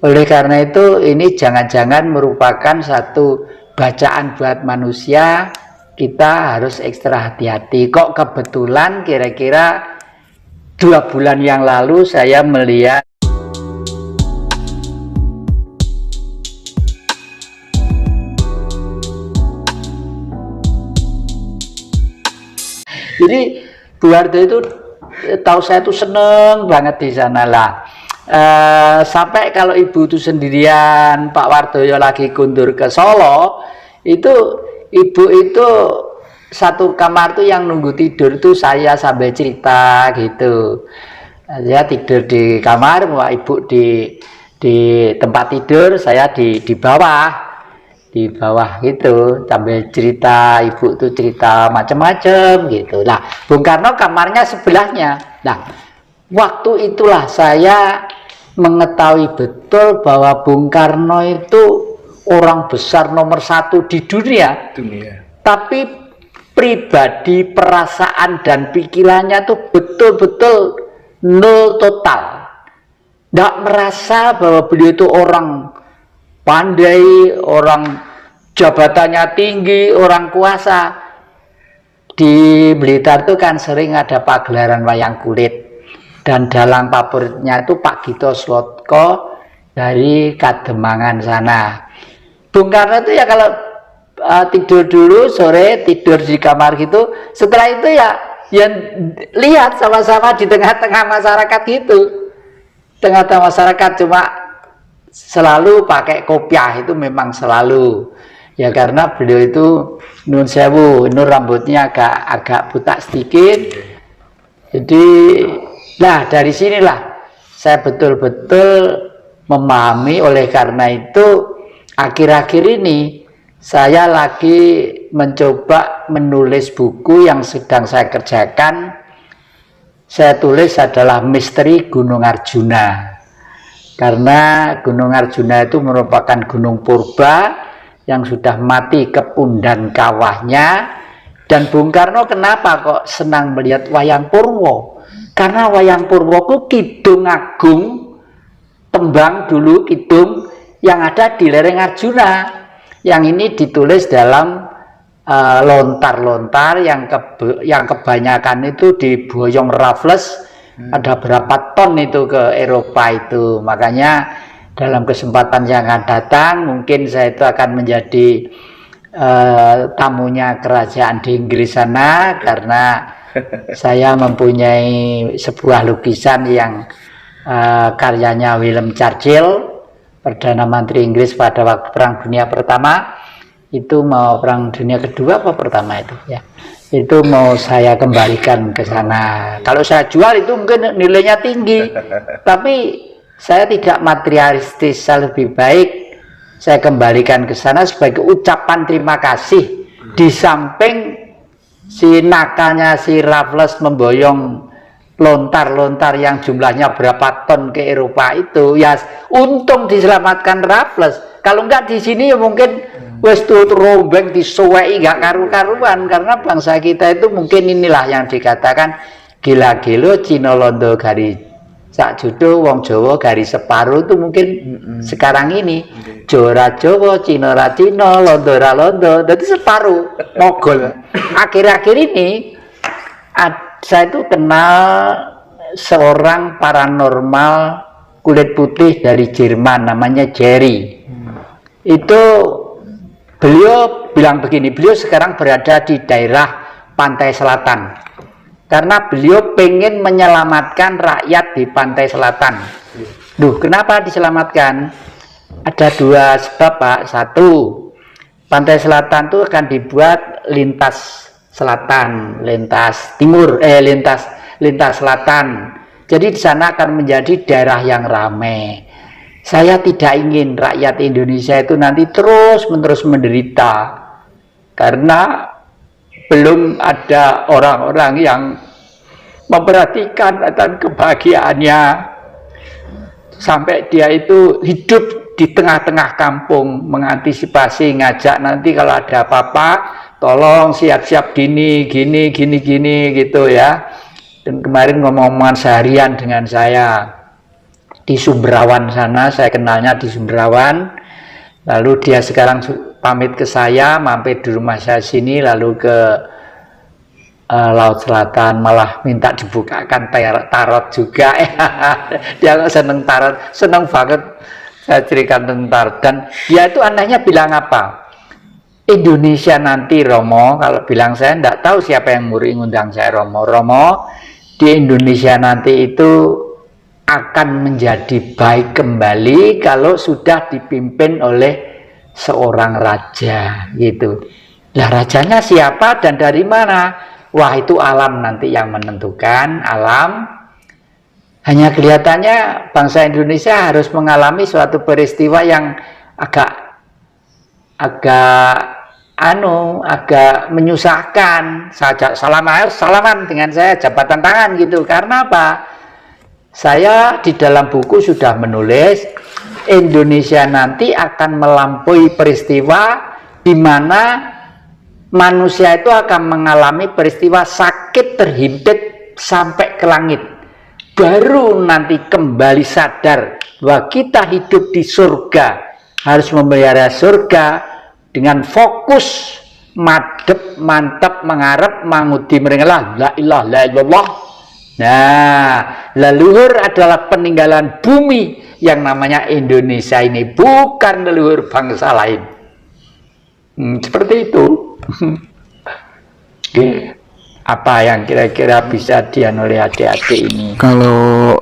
Oleh karena itu ini jangan-jangan merupakan satu bacaan buat manusia, kita harus ekstra hati-hati. Kok kebetulan kira-kira 2 bulan yang lalu saya melihat jadi Bu Harto itu tahu saya itu seneng banget di sana lah. Sampai kalau ibu itu sendirian, Pak Wardoyo lagi kundur ke Solo, itu ibu itu satu kamar tuh yang nunggu tidur tuh saya sambil cerita gitu. Saya tidur di kamar, ibu di tempat tidur, saya di bawah gitu sambil cerita, ibu tuh cerita macam-macam gitu. Nah, Bung Karno kamarnya sebelahnya. Nah, waktu itulah saya mengetahui betul bahwa Bung Karno itu orang besar nomor 1 di dunia. Tapi pribadi, perasaan dan pikirannya tuh betul-betul nol total. Nggak merasa bahwa beliau itu orang pandai, orang jabatannya tinggi, orang kuasa. Di Blitar itu kan sering ada pagelaran wayang kulit. Dan dalang favoritnya itu Pak Gito Slotko dari Kademangan sana. Bung Karno itu ya kalau tidur dulu, sore tidur di kamar gitu. Setelah itu ya lihat sama-sama di tengah-tengah masyarakat gitu. Tengah-tengah masyarakat, cuma selalu pakai kopiah, itu memang selalu. Ya karena beliau itu nun sewu, nun rambutnya agak butak sedikit. Jadi nah dari sinilah saya betul-betul memahami. Oleh karena itu akhir-akhir ini saya lagi mencoba menulis buku yang sedang saya kerjakan. Saya tulis adalah misteri Gunung Arjuna, karena Gunung Arjuna itu merupakan gunung purba yang sudah mati kepun dan kawahnya. Dan Bung Karno kenapa kok senang melihat wayang Purwo? Karena wayang Purwo itu kidung agung, tembang dulu kidung yang ada di lereng Arjuna. Yang ini ditulis dalam lontar-lontar yang kebanyakan itu di Boyong Raffles. Ada berapa ton itu ke Eropa itu. Makanya dalam kesempatan yang akan datang mungkin saya itu akan menjadi tamunya kerajaan di Inggris sana, karena saya mempunyai sebuah lukisan yang karyanya William Churchill, Perdana Menteri Inggris pada waktu Perang Dunia Pertama. Itu mau Perang Dunia Kedua apa pertama itu ya, itu mau saya kembalikan ke sana. Kalau saya jual itu mungkin nilainya tinggi, tapi saya tidak materialistis. Saya lebih baik saya kembalikan ke sana sebagai ucapan terima kasih. Di samping si nakalnya si Raffles memboyong lontar-lontar yang jumlahnya berapa ton ke Eropa itu, ya untung diselamatkan Raffles. Kalau enggak di sini ya mungkin wes tuh rombeng disuwei enggak karu-karuan. Karena bangsa kita itu mungkin inilah yang dikatakan gila-gilo Cina Londo garis sak judo, wong Jawa garis separuh. Itu mungkin sekarang ini Jora Jawa, Cina ra Cina, Londo ra Londo, jadi separuh mogol. Akhir-akhir ini saya itu kenal seorang paranormal kulit putih dari Jerman, namanya Jerry. Itu beliau bilang begini, beliau sekarang berada di daerah pantai selatan karena beliau pengen menyelamatkan rakyat di pantai selatan. Duh, kenapa diselamatkan? Ada 2 sebab, Pak. 1, pantai selatan itu akan dibuat lintas selatan, lintas timur, lintas selatan. Jadi di sana akan menjadi daerah yang ramai. Saya tidak ingin rakyat Indonesia itu nanti terus-menerus menderita, karena belum ada orang-orang yang memperhatikan tentang kebahagiaannya, sampai dia itu hidup di tengah-tengah kampung, mengantisipasi, ngajak nanti kalau ada apa-apa tolong siap-siap gini gitu ya. Dan kemarin ngomong-ngomongan seharian dengan saya. di Sumberawan sana, saya kenalnya di Sumberawan. Lalu dia sekarang pamit ke saya, mampir di rumah saya sini, lalu ke Laut Selatan, malah minta dibukakan tarot juga. Dia kok seneng tarot, seneng banget saya ceritakan tentang tarot. Dan dia itu anehnya bilang apa? Indonesia nanti Romo, kalau bilang saya enggak tahu siapa yang ngundang saya Romo. Romo, di Indonesia nanti itu akan menjadi baik kembali kalau sudah dipimpin oleh seorang raja gitu. Lah rajanya siapa dan dari mana? Wah, itu alam nanti yang menentukan, alam. Hanya kelihatannya bangsa Indonesia harus mengalami suatu peristiwa yang agak menyusahkan. Saja salaman dengan saya, jabatan tangan gitu. Karena apa? Saya di dalam buku sudah menulis Indonesia nanti akan melampaui peristiwa di mana manusia itu akan mengalami peristiwa sakit terhimpit sampai ke langit. Baru nanti kembali sadar bahwa kita hidup di surga, harus memelihara surga dengan fokus madep, mantap, mengharap, mangudi merengalah la ilaha illallah. Nah, leluhur adalah peninggalan bumi yang namanya Indonesia ini, bukan leluhur bangsa lain. Seperti itu. Apa yang kira-kira bisa dian oleh adik-adik ini? Kalau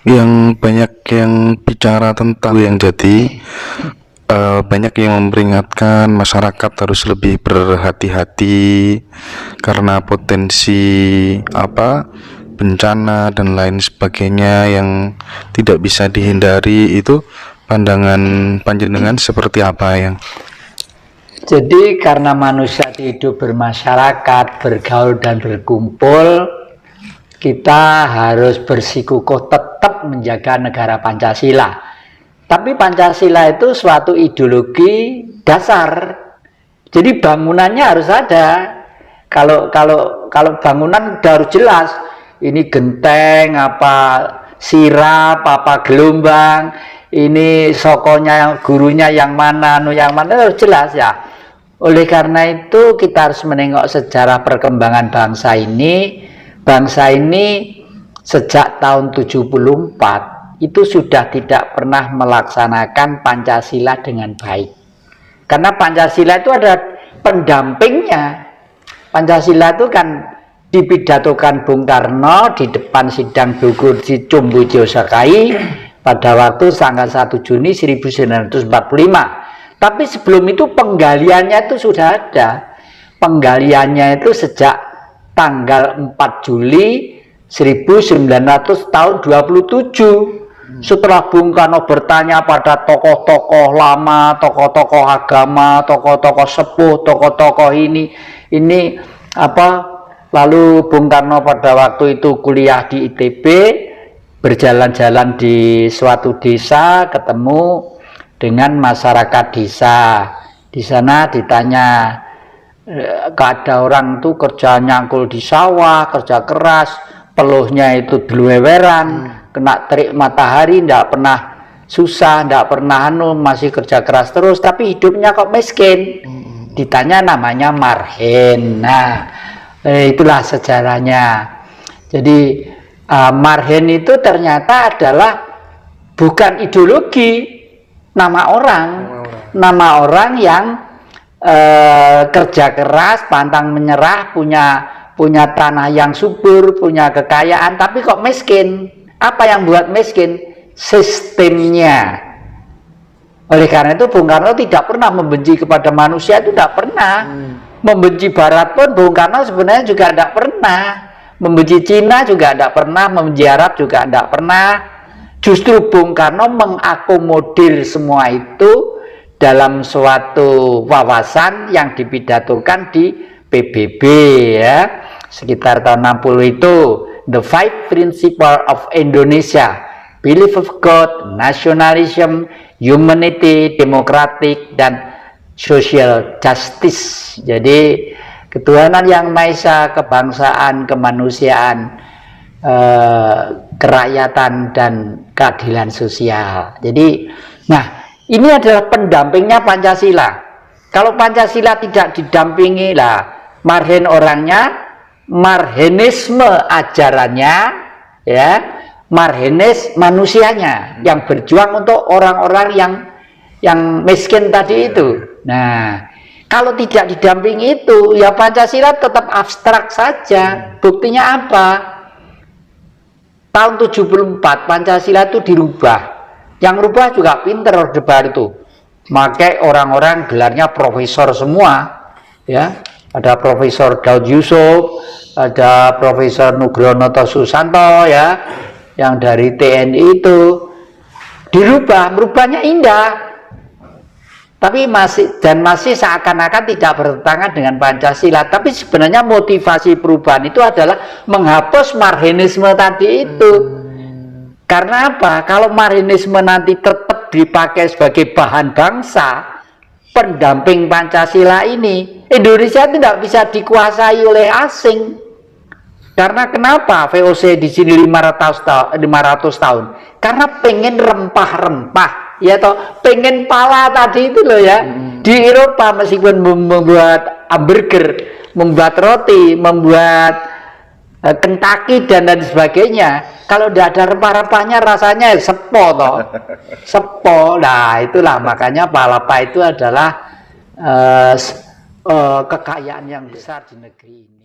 yang banyak yang bicara tentang yang jadi banyak yang memperingatkan masyarakat harus lebih berhati-hati karena potensi bencana dan lain sebagainya yang tidak bisa dihindari. Itu pandangan panjenengan seperti apa yang? Jadi karena manusia hidup bermasyarakat, bergaul dan berkumpul, kita harus bersikukuh tetap menjaga negara Pancasila. Tapi Pancasila itu suatu ideologi dasar. Jadi bangunannya harus ada. Kalau bangunan harus jelas. Ini genteng, sirap, gelombang. Ini sokonya, gurunya yang mana harus jelas ya. Oleh karena itu kita harus menengok sejarah perkembangan bangsa ini. Bangsa ini sejak tahun 74 itu sudah tidak pernah melaksanakan Pancasila dengan baik. Karena Pancasila itu ada pendampingnya. Pancasila itu kan dipidatokan Bung Karno di depan sidang Bogor di Cumbujo Sakai pada waktu tanggal 1 Juni 1945. Tapi sebelum itu penggaliannya itu sudah ada. Penggaliannya itu sejak tanggal 4 Juli 1900 tahun 27. Setelah Bung Karno bertanya pada tokoh-tokoh lama, tokoh-tokoh agama, tokoh-tokoh sepuh, tokoh-tokoh ini lalu Bung Karno pada waktu itu kuliah di ITB, berjalan-jalan di suatu desa, ketemu dengan masyarakat desa. Di sana ditanya, ada orang tuh kerja nyangkul di sawah, kerja keras, peluhnya itu diluweran, kena terik matahari, tidak pernah susah, tidak pernah masih kerja keras terus, tapi hidupnya kok miskin. Ditanya namanya Marhen. Nah, itulah sejarahnya. Jadi Marhen itu ternyata adalah bukan ideologi, nama orang yang kerja keras, pantang menyerah, punya tanah yang subur, punya kekayaan, tapi kok miskin. Apa yang buat miskin? Sistemnya. Oleh karena itu Bung Karno tidak pernah membenci kepada manusia, itu tidak pernah. Membenci Barat pun Bung Karno sebenarnya juga tidak pernah. Membenci Cina juga tidak pernah, membenci Arab juga tidak pernah. Justru Bung Karno mengakomodir semua itu dalam suatu wawasan yang dipidatokan di PBB ya, sekitar tahun 60 itu, The Five Principles of Indonesia, Belief of God, Nationalism, Humanity, Democratic, dan Social Justice. Jadi ketuhanan yang Maha Esa, kebangsaan, kemanusiaan, kerakyatan dan keadilan sosial. Jadi, nah ini adalah pendampingnya Pancasila. Kalau Pancasila tidak didampingi lah, marhen orangnya, marhenisme ajarannya, ya, marhenis manusianya yang berjuang untuk orang-orang yang miskin tadi itu. Nah, kalau tidak didampingi itu, ya Pancasila tetap abstrak saja. Buktinya apa? Tahun 74 Pancasila itu dirubah. Yang rubah juga pinter Orde Baru itu. Pakai orang-orang gelarnya profesor semua, ya. Ada Profesor Daud Yusuf, ada Profesor Nugroho Susanto, ya, yang dari TNI itu. Dirubah, merubahnya indah. Tapi masih seakan-akan tidak bertentangan dengan Pancasila. Tapi sebenarnya motivasi perubahan itu adalah menghapus marhenisme tadi itu. Karena apa? Kalau marhenisme nanti tetap dipakai sebagai bahan bangsa, pendamping Pancasila ini, Indonesia tidak bisa dikuasai oleh asing. Karena kenapa VOC di sini 500 tahun? Karena pengen rempah-rempah, ya toh, pengen pala tadi itu loh ya. Di Eropa meskipun membuat hamburger, membuat roti, membuat Kentucky dan lain sebagainya, kalau tidak ada rempah-rempahnya rasanya sepo toh. Sepo. Nah, itulah makanya palapa itu adalah kekayaan yang besar di negeri ini.